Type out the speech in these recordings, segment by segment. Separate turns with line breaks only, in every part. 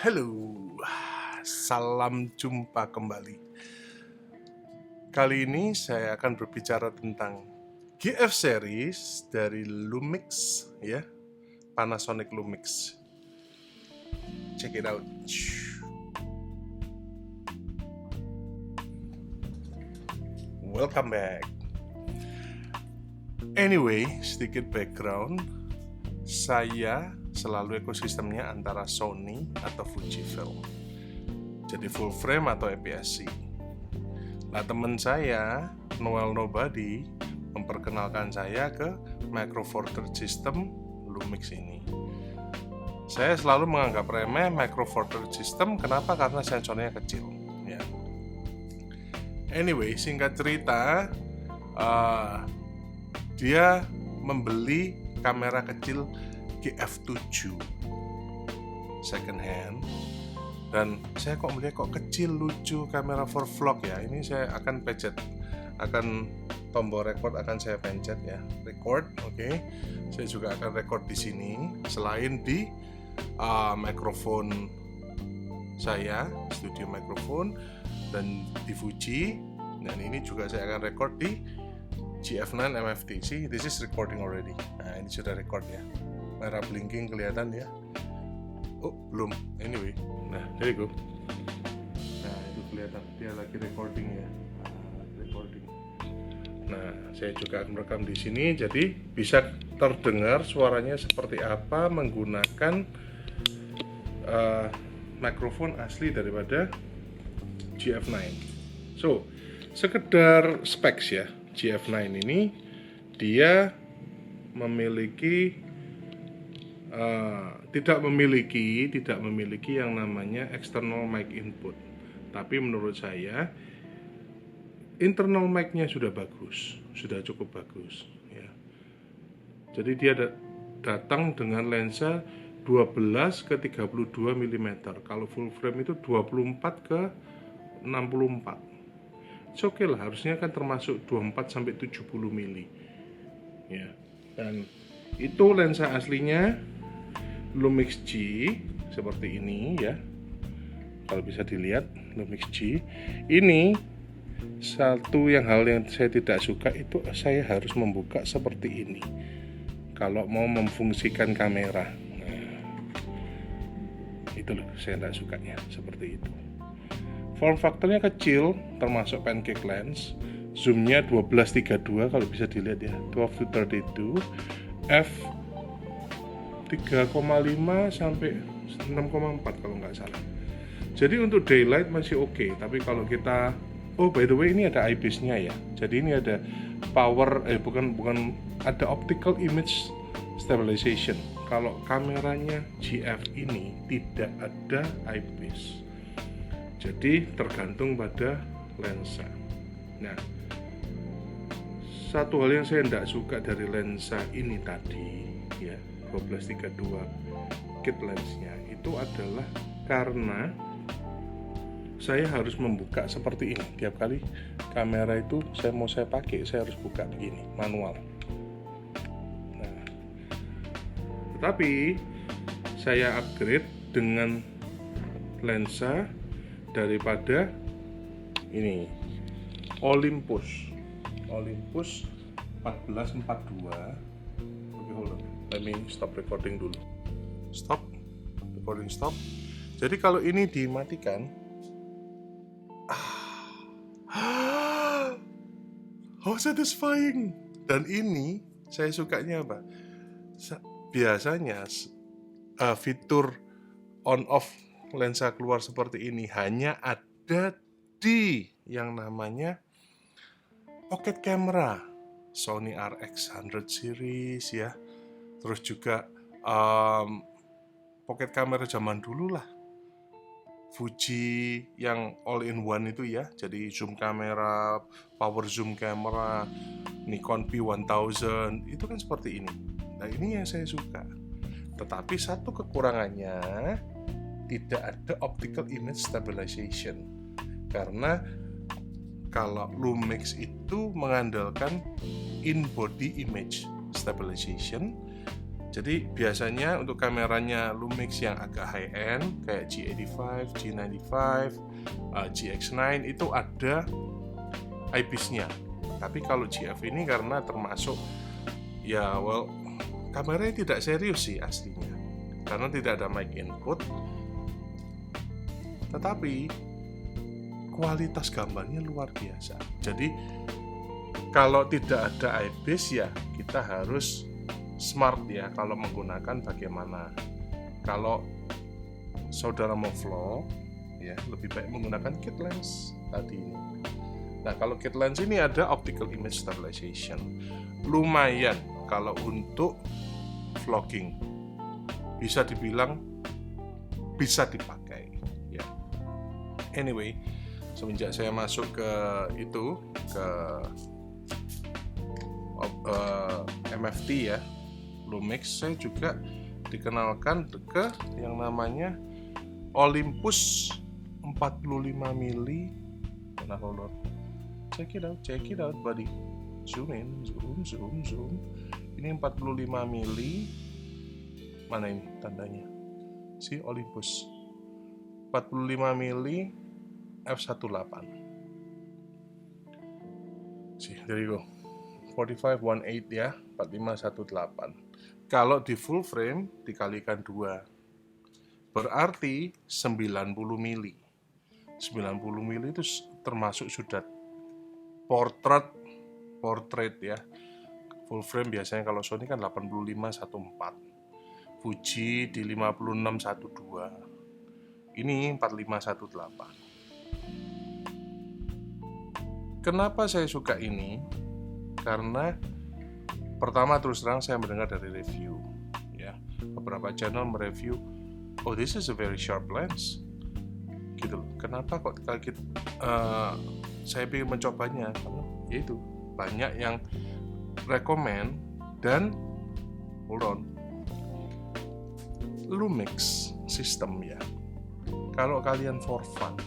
Halo, salam jumpa kembali. Kali ini saya akan berbicara tentang GF series dari Lumix, ya, Panasonic Lumix. Check it out. Welcome back. Anyway, sedikit background. Saya selalu ekosistemnya antara Sony atau Fujifilm. Jadi full frame atau APS-C. Nah, teman saya, Noel Nobody, memperkenalkan saya ke Micro Four Thirds System Lumix ini. Saya selalu menganggap remeh Micro Four Thirds System. Kenapa? Karena sensornya kecil. Ya. Anyway, singkat cerita, dia membeli kamera kecil GF7 second hand, dan saya kok melihat kok kecil, lucu, kamera for vlog ya. Ini saya akan tombol record akan saya pencet ya, record. Oke. Saya juga akan record di sini selain di mikrofon saya, studio mikrofon, dan di Fuji. Dan ini juga saya akan record di GF9 MFT. See, this is recording already. Nah, ini sudah record ya. Merah blinking kelihatan ya. Oh, belum. Anyway. Nah, there you go. Nah, itu kelihatan dia lagi recording ya. Recording. Nah, saya juga akan merekam di sini, jadi bisa terdengar suaranya seperti apa menggunakan mikrofon asli daripada GF9. So, sekedar specs ya. GF9 ini dia memiliki tidak memiliki yang namanya external mic input, tapi menurut saya internal mic-nya sudah bagus, sudah cukup bagus ya. Jadi dia datang dengan lensa 12 ke 32 mm. Kalau full frame itu 24 ke 64. Oke lah, harusnya kan termasuk 24 sampai 70 mili. Ya. Dan itu lensa aslinya Lumix G seperti ini ya. Kalau bisa dilihat Lumix G. Ini satu hal yang saya tidak suka itu saya harus membuka seperti ini kalau mau memfungsikan kamera. Nah, itu loh saya tidak sukanya seperti itu. Form factornya kecil, termasuk pancake lens. Zoomnya 12:32 kalau bisa dilihat ya, 12:32, f 3,5 sampai 6,4 kalau nggak salah. Jadi untuk daylight masih oke, tapi kalau kita, oh by the way ini ada eyepiece-nya ya. Jadi ini ada power, bukan ada optical image stabilization. Kalau kameranya GF ini tidak ada eyepiece. Jadi tergantung pada lensa. Nah, satu hal yang saya tidak suka dari lensa ini tadi ya, 12:32 kit lensnya itu adalah karena saya harus membuka seperti ini. Tiap kali kamera itu saya pakai, saya harus buka begini, manual. Nah, tetapi saya upgrade dengan lensa daripada ini Olympus 1442. Oke, hold on, let me stop recording dulu. Stop recording, stop. Jadi kalau ini dimatikan, how satisfying. Dan ini saya sukanya apa, biasanya fitur on off lensa keluar seperti ini hanya ada di yang namanya pocket camera Sony RX100 series ya. Terus juga pocket camera zaman dulu lah, Fuji yang all in one itu ya. Jadi zoom kamera, power zoom kamera, Nikon P1000 itu kan seperti ini. Nah, ini yang saya suka. Tetapi satu kekurangannya, tidak ada optical image stabilization. Karena kalau Lumix itu mengandalkan in body image stabilization, Jadi biasanya untuk kameranya Lumix yang agak high end kayak G85, G95, GX9 itu ada eyepiece-nya. Tapi kalau GF ini karena termasuk kameranya tidak serius sih aslinya, karena tidak ada mic input. Tetapi kualitas gambarnya luar biasa. Jadi kalau tidak ada eyepiece ya kita harus smart ya kalau menggunakan bagaimana. Kalau saudara mau vlog ya lebih baik menggunakan kit lens tadi ini. Nah, kalau kit lens ini ada optical image stabilization. Lumayan kalau untuk vlogging. Bisa dibilang bisa dipakai ya. Anyway, semenjak saya masuk ke MFT ya, Lumix, saya juga dikenalkan ke yang namanya Olympus 45 mili. Nah, hold on. Check it out buddy. Zoom in, zoom. Ini 45 mili. Mana ini tandanya? Si Olympus 45 mili f1.8. There you go. 4518 ya, 4518. Kalau di full frame dikalikan 2 berarti 90 mili. 90 mili itu termasuk sudah portrait ya. Full frame biasanya kalau Sony kan 85-14, Fuji di 56-12, ini 45-18. Kenapa saya suka ini? Karena pertama terus terang saya mendengar dari review ya, beberapa channel mereview, oh this is a very sharp lens gitu loh. Kenapa kok saya ingin mencobanya? Karena yaitu banyak yang rekomen dan hold on, Lumix sistem ya. Kalau kalian for fun,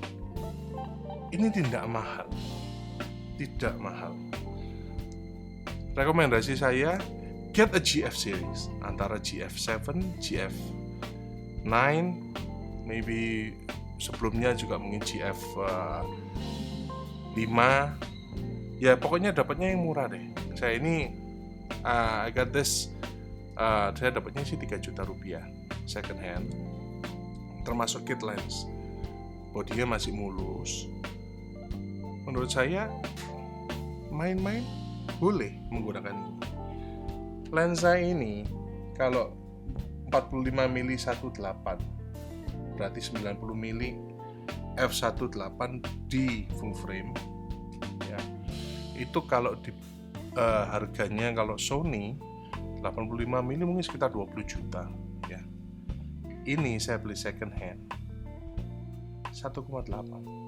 ini tidak mahal. Rekomendasi saya, get a GF series antara GF7, GF9, maybe sebelumnya juga mungkin GF5. Ya pokoknya dapatnya yang murah deh. Saya ini I got this, saya dapatnya sih 3 juta rupiah second hand, termasuk kit lens. Bodinya masih mulus. Menurut saya main-main boleh menggunakan ini. Lensa ini kalau 45 mili 18 berarti 90 mili f1.8 di full frame ya. Itu kalau di harganya kalau Sony 85 mili mungkin sekitar 20 juta ya. Ini saya beli second hand 1,8.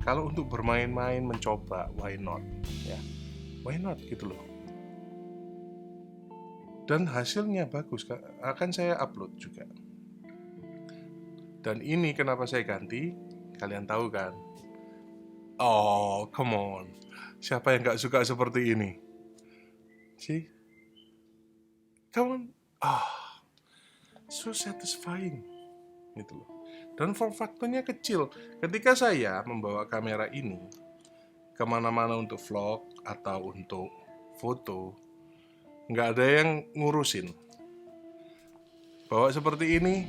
Kalau untuk bermain-main mencoba, why not ya, why not gitu loh. Dan hasilnya bagus, akan saya upload juga. Dan ini kenapa saya ganti, kalian tahu kan? Oh come on, siapa yang gak suka seperti ini? See, come on, so satisfying gitu loh. Dan form factornya kecil. Ketika saya membawa kamera ini kemana-mana untuk vlog atau untuk foto, nggak ada yang ngurusin. Bawa seperti ini,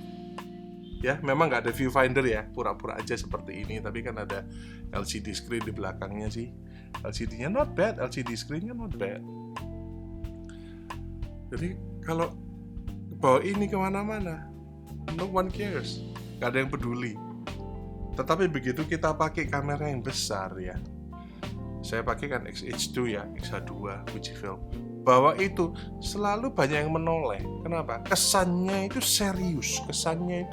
ya memang nggak ada viewfinder ya, pura-pura aja seperti ini. Tapi kan ada LCD screen di belakangnya sih. LCD-nya not bad, LCD screen-nya not bad. Jadi kalau bawa ini kemana-mana, no one cares. Gak ada yang peduli. Tetapi begitu kita pakai kamera yang besar ya, saya pakai kan X-H2 ya, X-H2 Fujifilm, bahwa itu selalu banyak yang menoleh. Kenapa? Kesannya itu serius, kesannya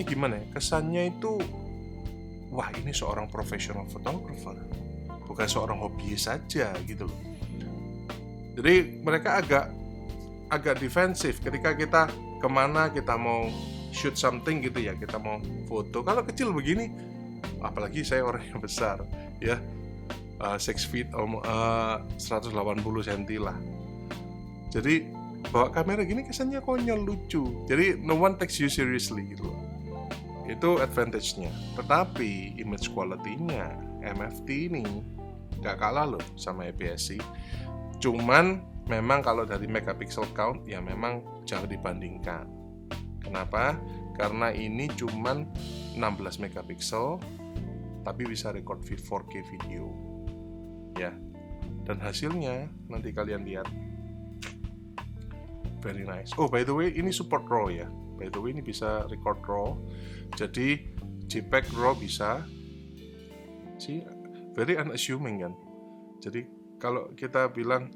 gimana ya? Kesannya itu wah ini seorang professional photographer, bukan seorang hobiis saja gitu loh. Jadi mereka agak defensif ketika kita kemana kita mau shoot something gitu ya, kita mau foto. Kalau kecil begini, apalagi saya orang yang besar ya, 6 feet 180 cm lah. Jadi bawa kamera gini kesannya konyol, lucu. Jadi no one takes you seriously gitu. Itu advantage-nya. Tetapi image quality-nya MFT ini nggak kalah loh sama APS-C. Cuman memang kalau dari megapixel count ya memang jauh dibandingkan. Kenapa? Karena ini cuman 16 megapiksel tapi bisa record 4K video. Ya. Dan hasilnya nanti kalian lihat. Very nice. Oh, by the way, ini support RAW ya. By the way, ini bisa record RAW. Jadi JPEG RAW bisa. See, very unassuming kan. Jadi kalau kita bilang,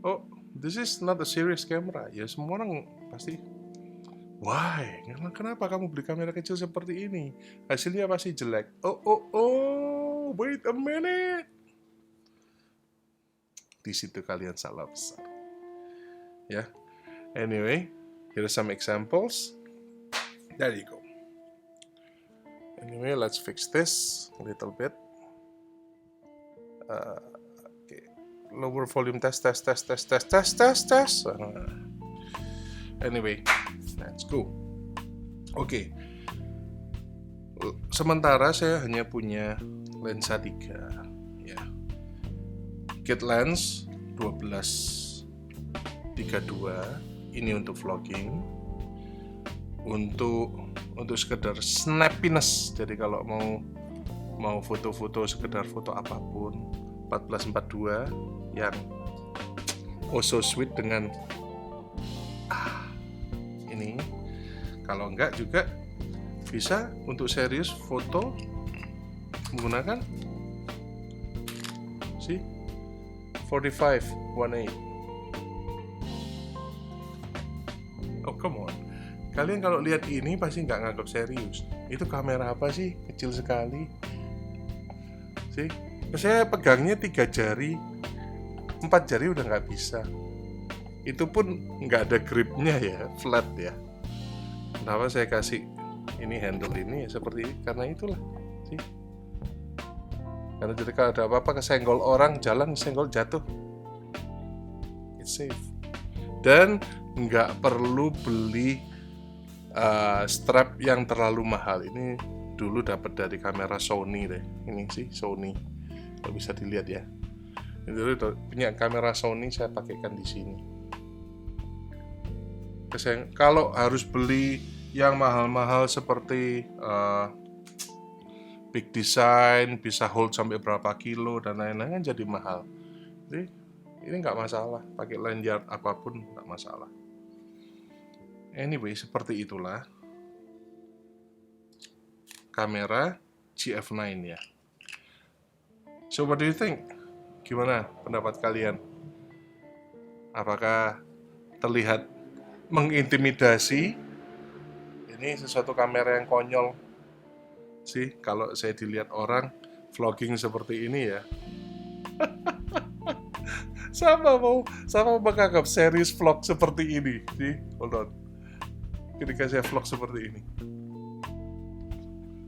oh, this is not a serious camera, ya semua orang pasti, why? Kenapa kamu beli kamera kecil seperti ini? Hasilnya pasti jelek. Oh, wait a minute. Di situ kalian salah besar. Ya. Anyway, here are some examples. There you go. Anyway, let's fix this a little bit. Okay. Lower volume test. Anyway, let's go. Okay. Sementara saya hanya punya lensa 3 ya. Kit lens 12-32. Ini untuk vlogging, untuk sekedar snappiness. Jadi kalau mau foto-foto, sekedar foto apapun, 14-42 yang oh so sweet dengan ini. Kalau enggak juga bisa untuk serius foto menggunakan 45-18. Oh come on, kalian kalau lihat ini pasti nggak nganggap serius. Itu kamera apa sih? Kecil sekali. Sih, saya pegangnya 3 jari, 4 jari udah nggak bisa. Itu pun nggak ada gripnya ya, flat ya. Kenapa saya kasih ini handle ini ya seperti ini? Karena itulah, sih. Karena jadi kalau ada apa-apa kesenggol orang, jalan kesenggol jatuh. It's safe. Dan nggak perlu beli strap yang terlalu mahal. Ini dulu dapat dari kamera Sony deh. Ini sih Sony, kalau bisa dilihat ya. Ini dulu punya kamera Sony, saya pakaikan di sini. Kalau harus beli yang mahal-mahal seperti Big Design, bisa hold sampai berapa kilo dan lain-lain kan jadi mahal. Jadi ini nggak masalah, pakai lanyard apapun nggak masalah. Anyway, seperti itulah kamera GF9 ya. So what do you think? Gimana pendapat kalian? Apakah terlihat mengintimidasi? Ini sesuatu kamera yang konyol sih kalau saya dilihat orang vlogging seperti ini ya. Sama mau menganggap series vlog seperti ini sih. Hold on. Ketika saya vlog seperti ini,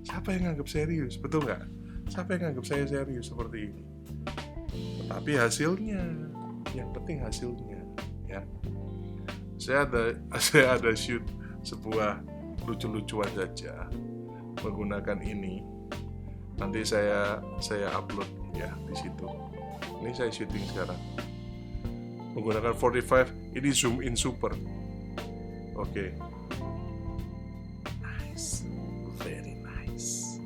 siapa yang nganggap serius? Betul nggak? Siapa yang nganggap saya serius seperti ini? Tetapi hasilnya, yang penting hasilnya ya. Saya ada shoot sebuah lucu-lucuan saja menggunakan ini. Nanti saya upload ya di situ. Ini saya syuting sekarang menggunakan 45. Ini zoom in super. Oke. Nice, very nice.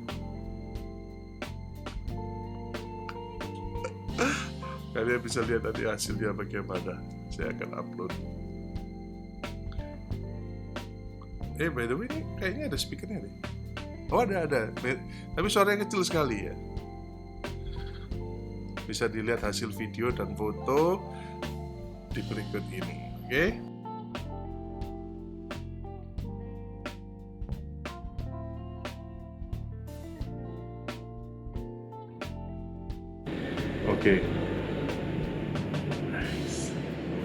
Kalian bisa lihat tadi hasilnya bagaimana. Saya akan upload. By the way, ini kayaknya ada speakernya deh. Oh ada. Tapi suaranya kecil sekali ya. Bisa dilihat hasil video dan foto di berikut ini. Oke? Oke. Nice.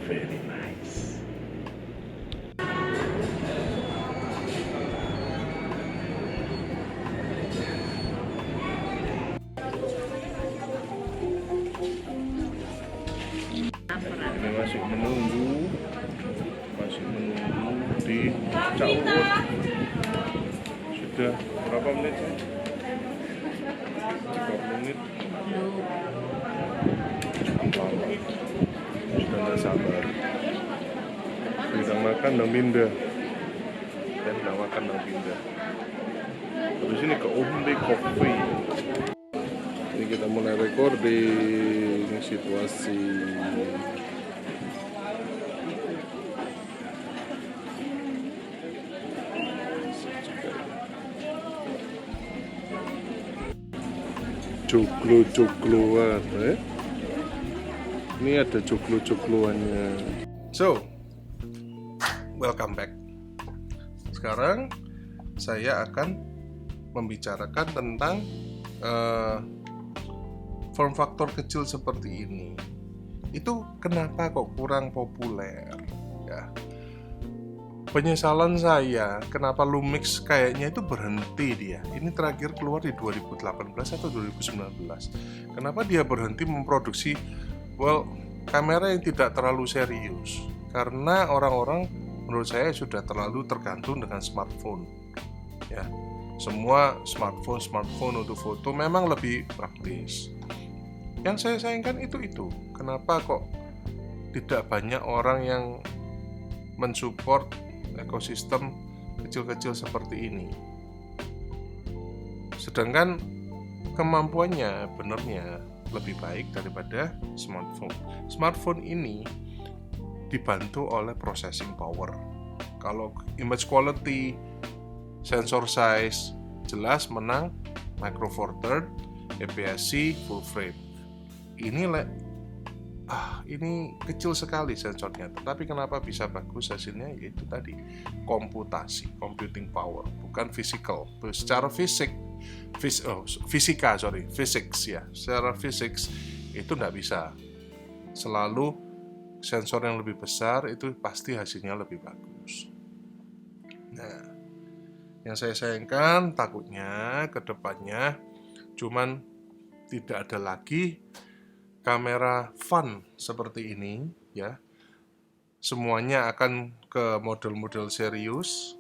Very nice. Ini masih menunggu Sudah berapa menit sih? 3 menit. Sudah nggak sabar. Sudah makan dan pindah. Dan nggak makan dan pindah. Habis ini ke Ombe Coffee. Ini kita mulai recording situasi. Joglo-jogloan, Ini ada joglo-jogloannya. So, welcome back. Sekarang saya akan membicarakan tentang form factor kecil seperti ini. Itu kenapa kok kurang populer? Ya. Penyesalan saya, kenapa Lumix kayaknya itu berhenti dia. Ini terakhir keluar di 2018 atau 2019. Kenapa dia berhenti memproduksi kamera yang tidak terlalu serius? Karena orang-orang menurut saya sudah terlalu tergantung dengan smartphone. Ya, semua smartphone untuk foto memang lebih praktis. Yang saya sayangkan itu. Kenapa kok tidak banyak orang yang mensupport ekosistem kecil-kecil seperti ini, sedangkan kemampuannya benernya lebih baik daripada smartphone. Smartphone ini dibantu oleh processing power. Kalau image quality, sensor size jelas menang Micro Four Thirds, APS-C, full frame. Ini kecil sekali sensornya, tetapi kenapa bisa bagus hasilnya? Yaitu tadi computing power, bukan physical. Secara physics ya. Secara physics itu nggak bisa. Selalu sensor yang lebih besar itu pasti hasilnya lebih bagus. Nah, yang saya sayangkan takutnya ke depannya cuman tidak ada lagi kamera fun seperti ini ya. Semuanya akan ke model-model serius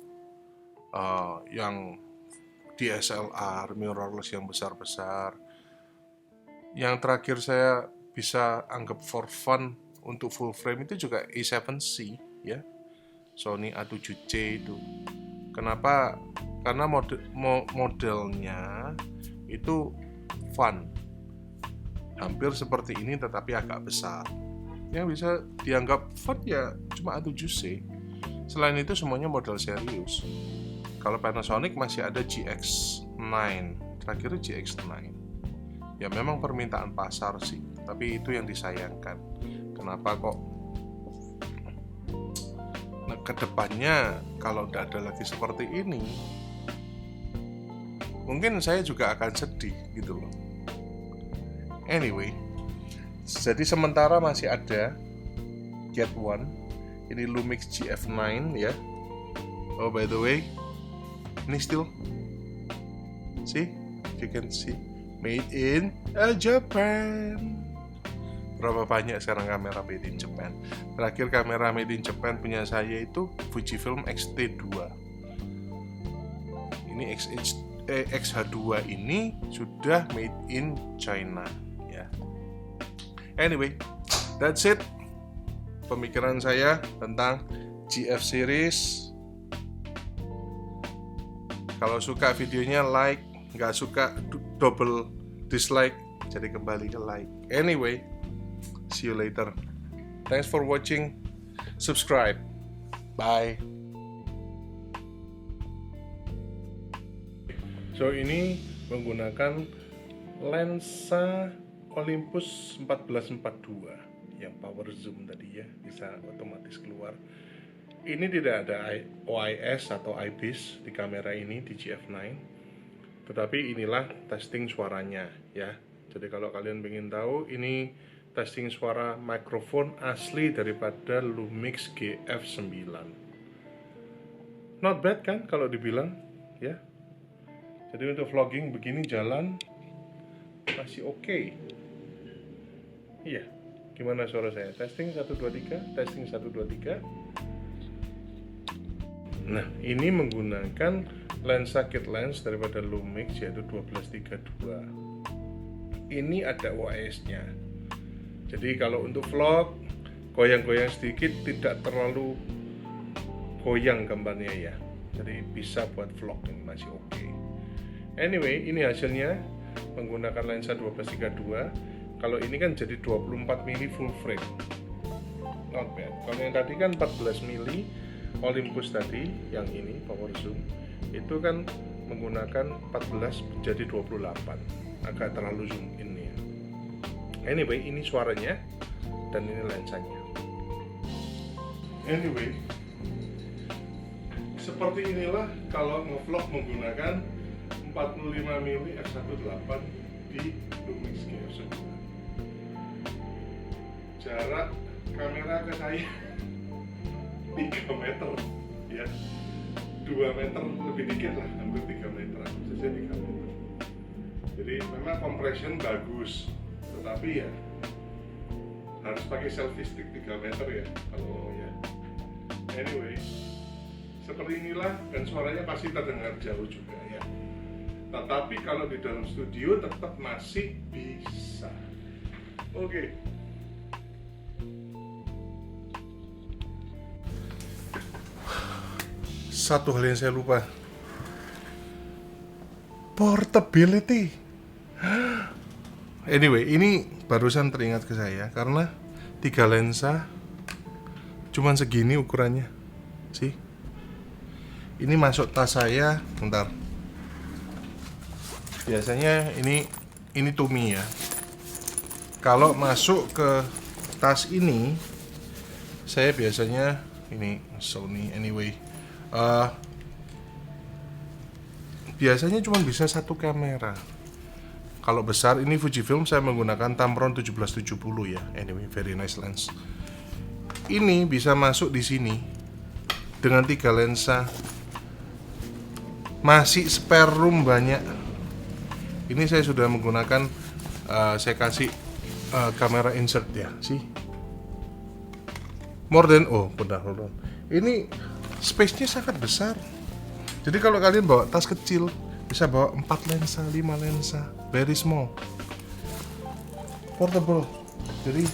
yang DSLR, mirrorless yang besar-besar. Yang terakhir saya bisa anggap for fun untuk full frame itu juga A7C ya. Sony A7C itu. Kenapa? Karena modelnya itu fun. Hampir seperti ini tetapi agak besar. Yang bisa dianggap fun ya cuma A7C. Selain itu semuanya model serius. Kalau Panasonic masih ada GX9, terakhir GX9. Ya memang permintaan pasar sih, tapi itu yang disayangkan. Kenapa kok kedepannya kalau tidak ada lagi seperti ini, mungkin saya juga akan sedih gitu loh. Anyway, jadi sementara masih ada Get One, ini Lumix GF9 ya. Oh by the way, ini still, you can see, made in Japan. Berapa banyak sekarang kamera made in Japan? Terakhir kamera made in Japan punya saya itu Fujifilm X-T2. Ini XH2 ini sudah made in China. Anyway, that's it. Pemikiran saya tentang GF series. Kalau suka videonya like, nggak suka double dislike, jadi kembali ke like. Anyway, see you later. Thanks for watching. Subscribe. Bye. So ini menggunakan lensa Olympus 1442 yang power zoom tadi ya, bisa otomatis keluar. Ini tidak ada OIS atau IBIS di kamera ini di GF9, tetapi inilah testing suaranya ya. Jadi kalau kalian ingin tahu, ini testing suara mikrofon asli daripada Lumix GF9. Not bad kan kalau dibilang ya. Jadi untuk vlogging begini jalan masih oke. Iya, gimana suara saya? Testing 1 2 3, testing 1 2 3. Nah, ini menggunakan lensa kit lens daripada Lumix yaitu 1232. Ini ada OIS-nya. Jadi kalau untuk vlog goyang-goyang sedikit, tidak terlalu goyang gambarnya ya. Jadi bisa buat vlog ini masih oke. Anyway, ini hasilnya menggunakan lensa 1232. Kalau ini kan jadi 24 mili full frame. Not bad. Kalau yang tadi kan 14 mili Olympus tadi, yang ini power zoom itu kan menggunakan 14 menjadi 28, agak terlalu zoom in ya. Anyway, ini suaranya dan ini lensanya. Anyway, seperti inilah kalau ngevlog menggunakan 45 mili f1.8 di Lumix GF9. Jarak kamera ke saya 3 meter ya, 2 meter lebih dikit lah, hampir 3 meter, saja 3 meter. Jadi memang compression bagus, tetapi ya harus pakai selfie stick 3 meter ya kalau ya. Anyway, seperti inilah, dan suaranya pasti terdengar jauh juga ya. Tetapi kalau di dalam studio tetap masih bisa. Oke. Satu hal yang saya lupa, portability. Anyway, ini barusan teringat ke saya karena 3 lensa cuman segini ukurannya sih. Ini masuk tas saya, bentar. Biasanya ini Tumi ya. Kalau masuk ke tas ini, saya biasanya ini Sony anyway. Biasanya cuma bisa 1 kamera. Kalau besar ini Fujifilm, saya menggunakan Tamron 1770 ya. Anyway, very nice lens. Ini bisa masuk di sini dengan 3 lensa. Masih spare room banyak. Ini saya sudah menggunakan saya kasih kamera insert ya, sih. More than bentar. Ini space-nya sangat besar. Jadi kalau kalian bawa tas kecil, bisa bawa 4 lensa, 5 lensa, very small, portable. Jadi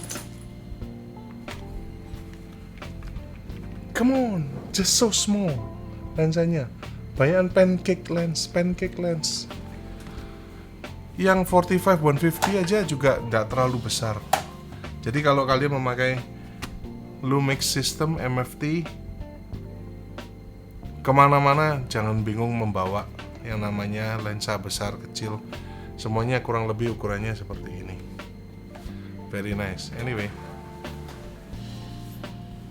come on, just so small lensanya. Banyakan pancake lens. Yang 45-150 aja juga nggak terlalu besar. Jadi kalau kalian memakai Lumix system MFT, kemana-mana jangan bingung membawa yang namanya lensa besar kecil. Semuanya kurang lebih ukurannya seperti ini. Very nice. Anyway,